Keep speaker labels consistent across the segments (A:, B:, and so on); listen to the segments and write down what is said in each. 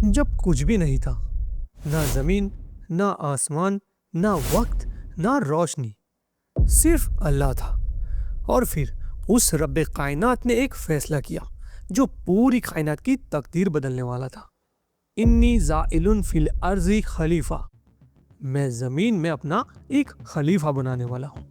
A: جب کچھ بھی نہیں تھا، نہ زمین، نہ آسمان، نہ وقت، نہ روشنی، صرف اللہ تھا۔ اور پھر اس رب کائنات نے ایک فیصلہ کیا جو پوری کائنات کی تقدیر بدلنے والا تھا۔ انی زائل فی الارض خلیفہ، میں زمین میں اپنا ایک خلیفہ بنانے والا ہوں۔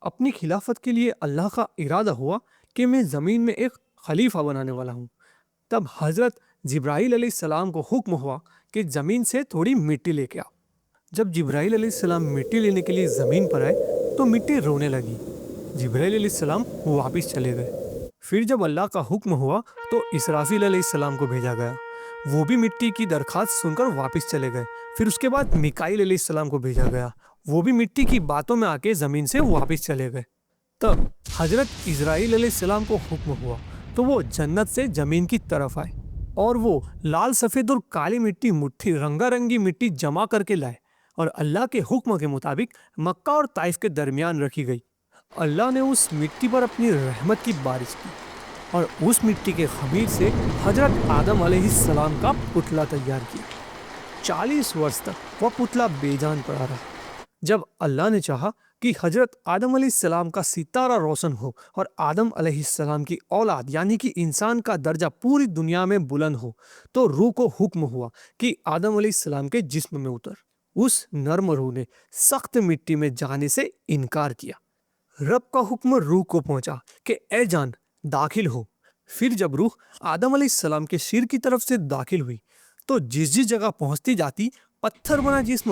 A: اپنی خلافت کے لیے اللہ کا ارادہ ہوا کہ میں زمین میں ایک خلیفہ بنانے والا ہوں۔ تب حضرت جبرائیل علیہ السلام کو حکم ہوا کہ زمین سے تھوڑی مٹی لے کے آ۔ جب جبرائیل علیہ السلام مٹی لینے کے لیے زمین پر آئے تو مٹی رونے لگی۔ جبرائیل علیہ السلام واپس چلے گئے۔ پھر جب اللہ کا حکم ہوا تو اسرافیل علیہ السلام کو بھیجا گیا۔ وہ بھی مٹی کی درخواست سن کر واپس چلے گئے۔ پھر اس کے بعد میکائیل علیہ السلام کو بھیجا گیا۔ وہ بھی مٹی کی باتوں میں آ کے زمین سے واپس چلے گئے۔ تب حضرت اسرائیل علیہ السلام کو حکم ہوا تو وہ جنت سے زمین کی طرف آئے اور وہ لال سفید اور کالی مٹی مٹھی رنگا رنگی مٹی جمع کر کے لائے اور اللہ کے حکم کے مطابق مکہ اور طائف کے درمیان رکھی گئی۔ اللہ نے اس مٹی پر اپنی رحمت کی بارش کی اور اس مٹی کے خمیر سے حضرت آدم علیہ السلام کا پتلا تیار کیا۔ 40 برس تک وہ پتلا بے جان پڑا رہا۔ جب اللہ نے چاہا کہ حضرت آدم علیہ السلام کا ستارہ روشن ہو اور آدم علیہ السلام کی اولاد یعنی کہ انسان کا درجہ پوری دنیا میں بلند ہو تو روح کو حکم ہوا کہ آدم علیہ السلام کے جسم میں اتر۔ اس نرم روح نے سخت مٹی میں جانے سے انکار کیا۔ رب کا حکم روح کو پہنچا کہ اے جان داخل ہو۔ پھر جب روح آدم علیہ السلام کے سر کی طرف سے داخل ہوئی تو جس جگہ پہنچتی جاتی پتھر بنا جسم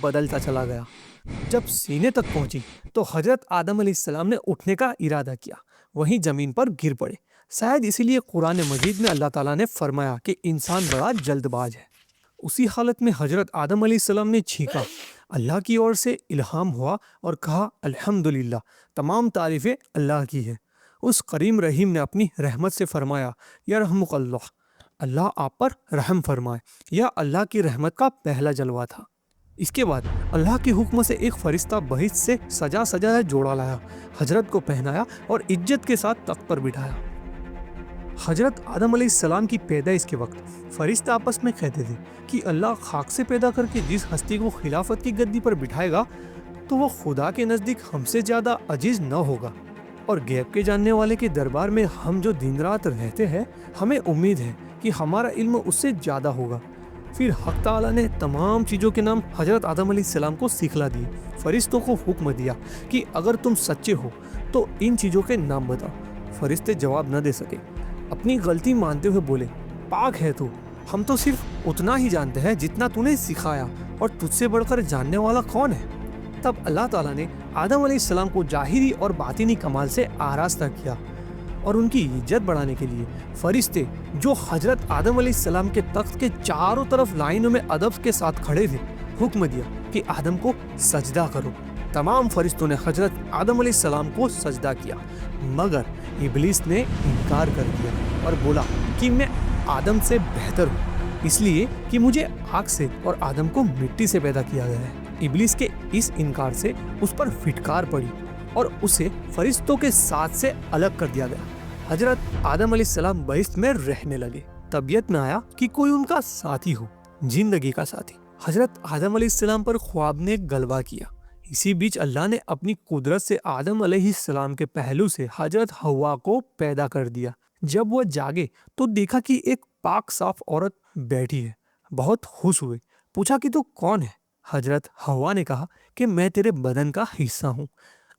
A: بدلتا چلا گیا۔ جب سینے تک پہنچی تو حضرت آدم علیہ السلام نے اٹھنے کا ارادہ کیا، وہیں زمین پر گر پڑے۔ شاید اسی لیے قرآن مجید میں اللہ تعالیٰ نے فرمایا کہ انسان بڑا جلد باز ہے۔ اسی حالت میں حضرت آدم علیہ السلام نے چھینکا۔ اللہ کی اور سے الہام ہوا اور کہا الحمدللہ، تمام تعریفیں اللہ کی ہے۔ اس کریم رحیم نے اپنی رحمت سے فرمایا یرحمک اللہ، اللہ آپ پر رحم فرمائے۔ یہ اللہ کی رحمت کا پہلا جلوہ تھا۔ اس کے بعد اللہ کے حکم سے ایک فرشتہ بہشت سے سجا جوڑا لایا، حضرت کو پہنایا اور عزت کے ساتھ تخت پر بٹھایا۔ حضرت آدم علیہ السلام کی پیدائش کے وقت فرشتہ آپس میں کہتے تھے کہ اللہ خاک سے پیدا کر کے جس ہستی کو خلافت کی گدی پر بٹھائے گا تو وہ خدا کے نزدیک ہم سے زیادہ عزیز نہ ہوگا، اور غیب کے جاننے والے کے دربار میں ہم جو دن رات رہتے ہیں ہمیں امید ہے کہ ہمارا علم اس سے زیادہ ہوگا۔ پھر حق تعالیٰ نے تمام چیزوں کے نام حضرت آدم علیہ السلام کو سکھلا دیے۔ فرشتوں کو حکم دیا کہ اگر تم سچے ہو تو ان چیزوں کے نام بتاؤ۔ فرشتے جواب نہ دے سکے، اپنی غلطی مانتے ہوئے بولے پاک ہے تو، ہم تو صرف اتنا ہی جانتے ہیں جتنا تو نے سکھایا، اور تجھ سے بڑھ کر جاننے والا کون ہے؟ تب اللہ تعالیٰ نے آدم علیہ السلام کو ظاہری اور باطنی کمال سے آراستہ کیا، اور ان کی عزت بڑھانے کے لیے فرشتے جو حضرت آدم علیہ السلام کے تخت کے چاروں طرف لائنوں میں ادب کے ساتھ کھڑے تھے حکم دیا کہ آدم کو سجدہ کرو۔ تمام فرشتوں نے حضرت آدم علیہ السلام کو سجدہ کیا، مگر ابلیس نے انکار کر دیا اور بولا کہ میں آدم سے بہتر ہوں، اس لیے کہ مجھے آگ سے اور آدم کو مٹی سے پیدا کیا گیا ہے۔ ابلیس کے اس انکار سے اس پر پھٹکار پڑی اور اسے فرشتوں کے ساتھ سے الگ کر دیا گیا۔ حضرت آدم علیہ السلام بہشت میں رہنے لگے۔ طبیعت میں آیا کہ کوئی ان کا ساتھی ہو، زندگی کا ساتھی۔ حضرت آدم علیہ السلام پر خواب نے غلبہ کیا۔ اسی بیچ اللہ نے اپنی قدرت سے آدم علیہ السلام کے پہلو سے حضرت حوا کو پیدا کر دیا۔ جب وہ جاگے تو دیکھا کہ ایک پاک صاف عورت بیٹھی ہے۔ بہت خوش ہوئے، پوچھا کہ تو کون ہے؟ حضرت حوا نے کہا کہ میں تیرے بدن کا حصہ ہوں،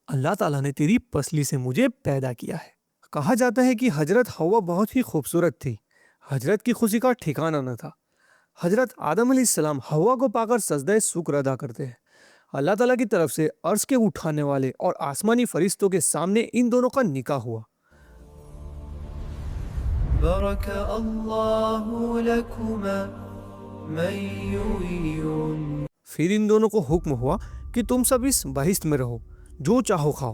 A: اللہ تعالیٰ نے تیری پسلی سے مجھے پیدا کیا ہے۔ کہا جاتا ہے کہ حضرت حوا بہت ہی خوبصورت تھی۔ حضرت کی خوشی کا ٹھکانہ نہ تھا۔ حضرت آدم علیہ السلام حوا کو پا کر سجدہ شکر ادا کرتے ہیں۔ اللہ تعالیٰ کی طرف سے عرش کے اٹھانے والے اور آسمانی فرشتوں کے سامنے ان دونوں کا نکاح ہوا۔
B: بارك الله لكما من يريد۔
A: پھر ان دونوں کو حکم ہوا کہ تم سب اس بہشت میں رہو، جو چاہو کھاؤ،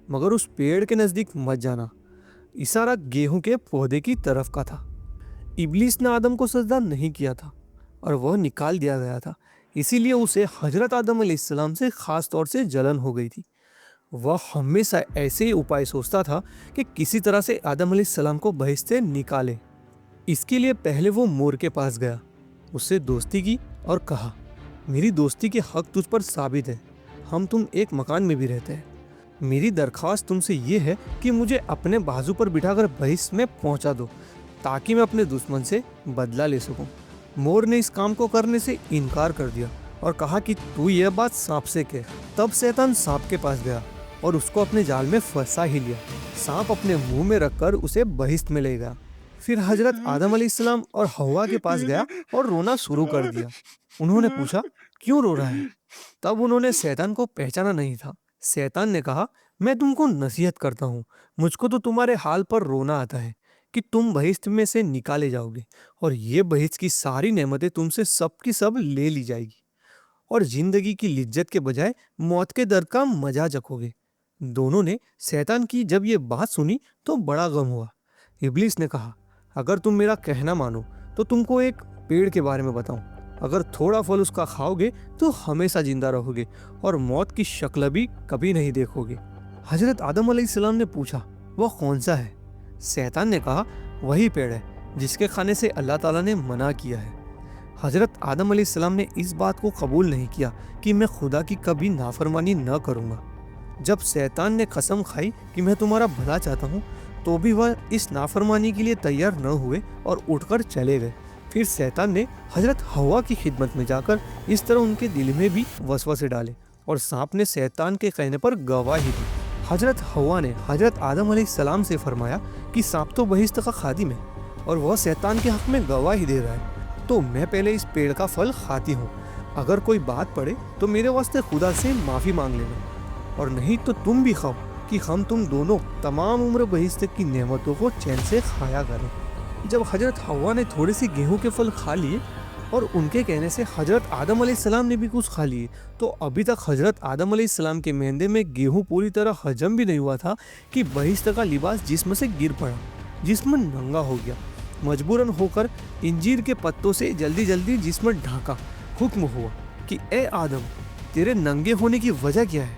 A: مگر اس پیڑ کے نزدیک مت جانا۔ اشارہ گیہوں کے پودے کی طرف کا تھا۔ ابلیس نے آدم کو سجدہ نہیں کیا تھا اور وہ نکال دیا گیا تھا، اسی لیے اسے حضرت آدم علیہ السلام سے خاص طور سے جلن ہو گئی تھی۔ وہ ہمیشہ ایسے ہی اپائے سوچتا تھا کہ کسی طرح سے آدم علیہ السلام کو بہشت سے نکالے۔ اس کے لیے پہلے وہ مور کے پاس گیا، اس سے دوستی کی اور کہا، میری دوستی کے حق تجھ پر ثابت ہے، ہم تم ایک مکان میں بھی رہتے ہیں۔ میری درخواست تم سے یہ ہے کہ مجھے اپنے بازو پر بٹھا کر بہشت میں پہنچا دو تاکہ میں اپنے دشمن سے بدلہ لے سکوں۔ مور نے اس کام کو کرنے سے انکار کر دیا اور کہا کہ تو یہ بات سانپ سے کہہ۔ تب شیطان سانپ کے پاس گیا اور اس کو اپنے جال میں پھنسا ہی لیا۔ سانپ اپنے منہ میں رکھ کر اسے بہشت میں لے گیا۔ پھر حضرت آدم علیہ السلام اور حوا کے پاس گیا اور رونا شروع کر دیا۔ انہوں نے پوچھا، کیوں رو رہا ہے؟ تب انہوں نے شیطان کو پہچانا نہیں تھا۔ شیطان نے کہا، میں تم کو نصیحت کرتا ہوں، مجھ کو تو تمہارے حال پر رونا آتا ہے کہ تم بہشت میں سے نکالے جاؤ گے اور یہ بہشت کی ساری نعمتیں تم سے سب کی سب لے لی جائے گی اور زندگی کی لذت کے بجائے موت کے درد کا مزہ چکھو گے۔ دونوں نے شیطان کی جب یہ بات سنی تو بڑا غم ہوا۔ ابلیس نے کہا، اگر تم میرا کہنا مانو تو تم کو ایک پیڑ کے بارے میں بتاؤں، اگر تھوڑا پھل اس کا کھاؤ گے تو ہمیشہ زندہ رہو گے اور موت کی شکل بھی کبھی نہیں دیکھو گے۔ حضرت آدم علیہ السلام نے پوچھا، وہ کون سا ہے؟ شیطان نے کہا، وہی پیڑ ہے جس کے کھانے سے اللہ تعالیٰ نے منع کیا ہے۔ حضرت آدم علیہ السلام نے اس بات کو قبول نہیں کیا کہ میں خدا کی کبھی نافرمانی نہ کروں گا۔ جب شیطان نے قسم کھائی کہ میں تمہارا بھلا چاہتا ہوں تو بھی وہ اس نافرمانی کے لیے تیار نہ ہوئے اور اٹھ کر چلے گئے۔ پھر شیطان نے حضرت حوا کی خدمت میں جا کر اس طرح ان کے دل میں بھی وسوسے ڈالے اور سانپ نے شیطان کے کہنے پر گواہی دی۔ حضرت حوا نے حضرت آدم علیہ السلام سے فرمایا کہ سانپ تو بہشت کا خادم ہے اور وہ شیطان کے حق میں گواہی دے رہا ہے، تو میں پہلے اس پیڑ کا پھل کھاتی ہوں، اگر کوئی بات پڑے تو میرے واسطے خدا سے معافی مانگ لینا، اور نہیں تو تم بھی کھاؤ کہ ہم تم دونوں تمام عمر بہشت کی نعمتوں کو چین سے کھایا کریں۔ جب حضرت حوا نے تھوڑے سے گیہوں کے پھل کھا لیے اور ان کے کہنے سے حضرت آدم علیہ السلام نے بھی کچھ کھا لیے، تو ابھی تک حضرت آدم علیہ السلام کے معدے میں گیہوں پوری طرح ہضم بھی نہیں ہوا تھا کہ بہشت کا لباس جسم سے گر پڑا، جسم ننگا ہو گیا۔ مجبوراً ہو کر انجیر کے پتوں سے جلدی جلدی جسم ڈھانکا۔ حکم ہوا کہ اے آدم، تیرے ننگے ہونے کی وجہ کیا ہے؟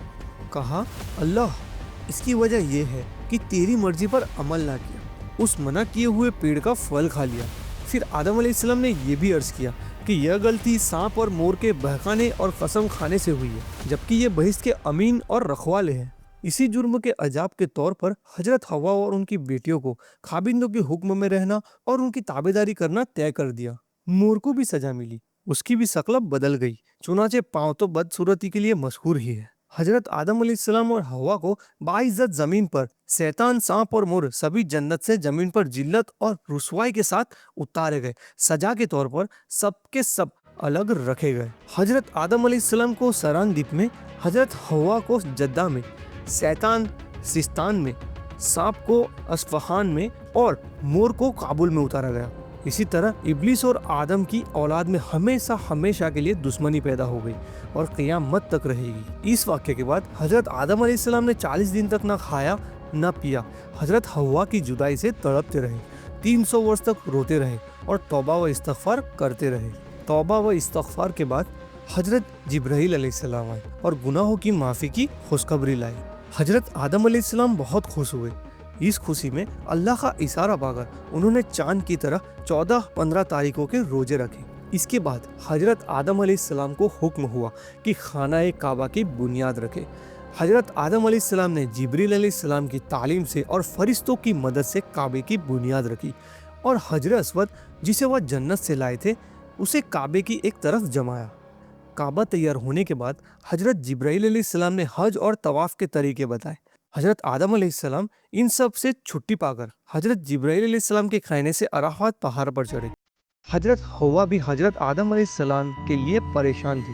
A: کہا، اللہ، اس کی وجہ یہ ہے کہ تیری مرضی پر عمل نہ کیا، اس منع کیے ہوئے پیڑ کا پھل کھا لیا۔ پھر آدم علیہ السلام نے یہ بھی عرض کیا کہ یہ غلطی سانپ اور مور کے بہکانے اور قسم کھانے سے ہوئی ہے، جبکہ یہ بہشت کے امین اور رکھوالے ہیں۔ اسی جرم کے عذاب کے طور پر حضرت حوا اور ان کی بیٹیوں کو خاوندوں کے حکم میں رہنا اور ان کی تابعداری کرنا طے کر دیا۔ مور کو بھی سزا ملی، اس کی بھی شکل بدل گئی، چنانچہ پاؤں تو بدصورتی کے لیے مشہور ہی ہے۔ حضرت آدم علیہ السلام اور حوا کو باعزت زمین پر شیطان، سانپ اور مور سبھی جنت سے زمین پر ذلت اور رسوائی کے ساتھ اتارے گئے۔ سزا کے طور پر سب کے سب الگ رکھے گئے۔ حضرت آدم علیہ السلام کو سران دیپ میں، حضرت حوا کو جدہ میں، شیطان سستان میں، سانپ کو اصفہان میں اور مور کو کابل میں اتارا گیا۔ اسی طرح ابلیس اور آدم کی اولاد میں ہمیشہ ہمیشہ کے لیے دشمنی پیدا ہو گئی اور قیامت تک رہے گی۔ اس واقعے کے بعد حضرت آدم علیہ السلام نے 40 دن تک نہ کھایا نہ پیا۔ حضرت حوا کی جدائی سے تڑپتے رہے، 300 برس تک روتے رہے اور توبہ و استغفار کرتے رہے۔ توبہ و استغفار کے بعد حضرت جبرائیل علیہ السلام آئے اور گناہوں کی معافی کی خوشخبری لائے۔ حضرت آدم علیہ السلام بہت خوش ہوئے۔ اس خوشی میں اللہ کا اشارہ پا کر انہوں نے چاند کی طرح 14-15 تاریخوں کے روزے رکھے۔ اس کے بعد حضرت آدم علیہ السلام کو حکم ہوا کہ خانہ کعبہ کی بنیاد رکھے۔ حضرت آدم علیہ السلام نے جبریل علیہ السلام کی تعلیم سے اور فرشتوں کی مدد سے کعبے کی بنیاد رکھی اور حجر اسود جسے وہ جنت سے لائے تھے اسے کعبے کی ایک طرف جمایا۔ کعبہ تیار ہونے کے بعد حضرت جبرائیل علیہ السلام نے حج اور طواف کے طریقے بتائے۔ حضرت آدم علیہ السلام ان سب سے چھٹی پا کر حضرت جبرائیل علیہ السلام کے کہنے سے عرفات پہاڑ پر چڑھے۔ حضرت حوا بھی حضرت آدم علیہ السلام کے لیے پریشان تھی۔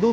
A: 2